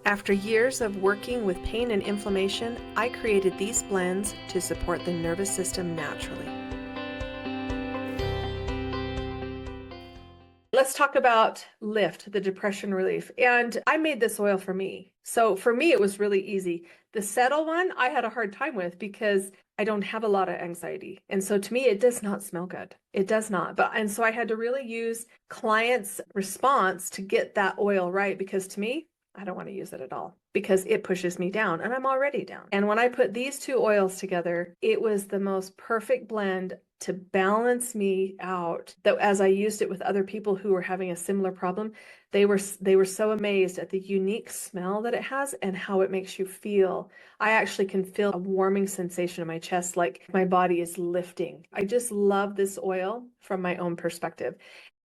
After years of working with pain and inflammation, I created these blends to support the nervous system naturally. Let's talk about Lift, the depression relief. And I made this oil for me. So for me, it was really easy. The Settle one, I had a hard time with because I don't have a lot of anxiety. And so to me, it does not smell good. It does not. And so I had to really use clients' response to get that oil right, because to me, I don't want to use it at all because it pushes me down and I'm already down. And when I put these two oils together, it was the most perfect blend to balance me out. That as I used it with other people who were having a similar problem, they were so amazed at the unique smell that it has and how it makes you feel. I actually can feel a warming sensation in my chest, like my body is lifting. I just love this oil from my own perspective.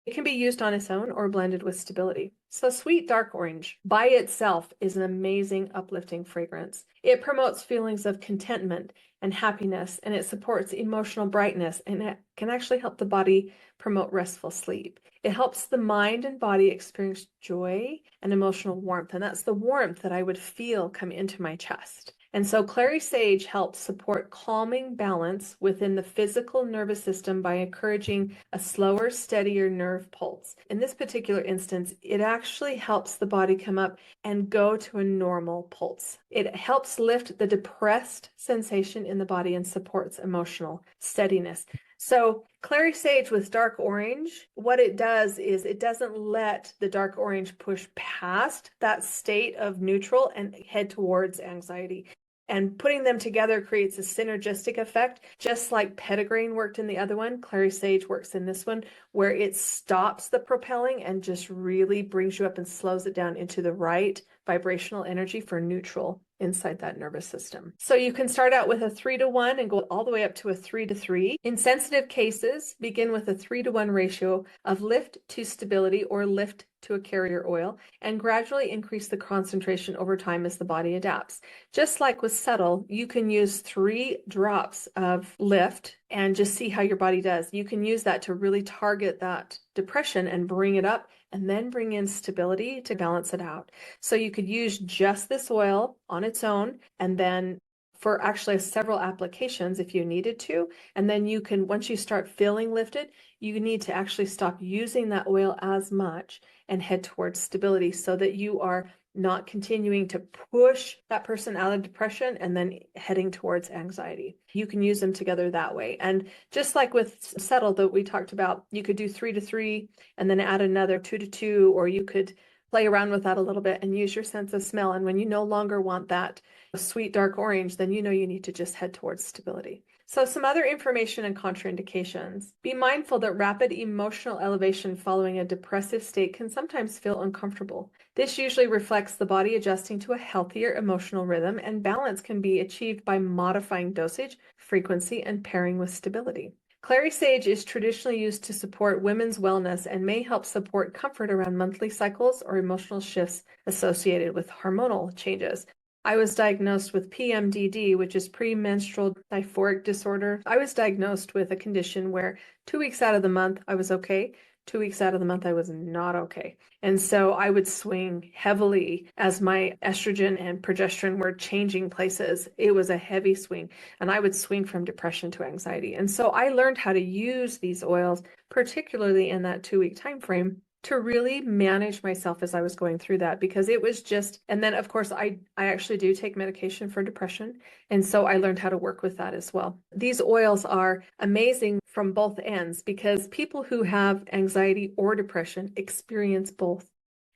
It can be used on its own or blended with stability. So Sweet Dark Orange by itself is an amazing uplifting fragrance. It promotes feelings of contentment and happiness, and it supports emotional brightness, and it can actually help the body promote restful sleep. It helps the mind and body experience joy and emotional warmth, and that's the warmth that I would feel come into my chest. And so Clary Sage helps support calming balance within the physical nervous system by encouraging a slower, steadier nerve pulse. In this particular instance, it actually helps the body come up and go to a normal pulse. It helps lift the depressed sensation in the body and supports emotional steadiness. So Clary Sage with dark orange, what it does is it doesn't let the dark orange push past that state of neutral and head towards anxiety. And putting them together creates a synergistic effect, just like Petitgrain worked in the other one. Clary Sage works in this one, where it stops the propelling and just really brings you up and slows it down into the right vibrational energy for neutral inside that nervous system. So you can start out with a 3-to-1 and go all the way up to a 3-to-3. In sensitive cases, begin with a 3-to-1 ratio of lift to stability or lift to a carrier oil, and gradually increase the concentration over time as the body adapts. Just like with Settle, you can use 3 drops of lift and just see how your body does. You can use that to really target that depression and bring it up, and then bring in stability to balance it out. So you could use just this oil on its own, and then for actually several applications if you needed to. And then you can, once you start feeling lifted, you need to actually stop using that oil as much and head towards stability, so that you are not continuing to push that person out of depression and then heading towards anxiety. You can use them together that way. And just like with Settle that we talked about, you could do 3-to-3 and then add another 2-to-2, or you could play around with that a little bit and use your sense of smell. And when you no longer want that sweet dark orange, then you know you need to just head towards stability. So some other information and contraindications. Be mindful that rapid emotional elevation following a depressive state can sometimes feel uncomfortable. This usually reflects the body adjusting to a healthier emotional rhythm, and balance can be achieved by modifying dosage, frequency, and pairing with stability. Clary Sage is traditionally used to support women's wellness and may help support comfort around monthly cycles or emotional shifts associated with hormonal changes. I was diagnosed with PMDD, which is premenstrual dysphoric disorder. I was diagnosed with a condition where 2 weeks out of the month I was okay. 2 weeks out of the month I was not okay. And so I would swing heavily as my estrogen and progesterone were changing places. It was a heavy swing, and I would swing from depression to anxiety. And so I learned how to use these oils, particularly in that 2-week time frame, to really manage myself as I was going through that, because it was just, and then of course I actually do take medication for depression. And so I learned how to work with that as well. These oils are amazing from both ends, because people who have anxiety or depression experience both.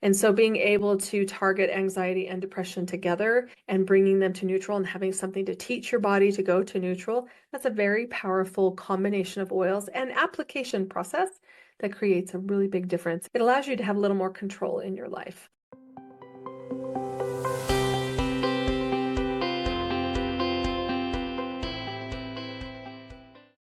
And so being able to target anxiety and depression together and bringing them to neutral and having something to teach your body to go to neutral, that's a very powerful combination of oils and application process that creates a really big difference. It allows you to have a little more control in your life.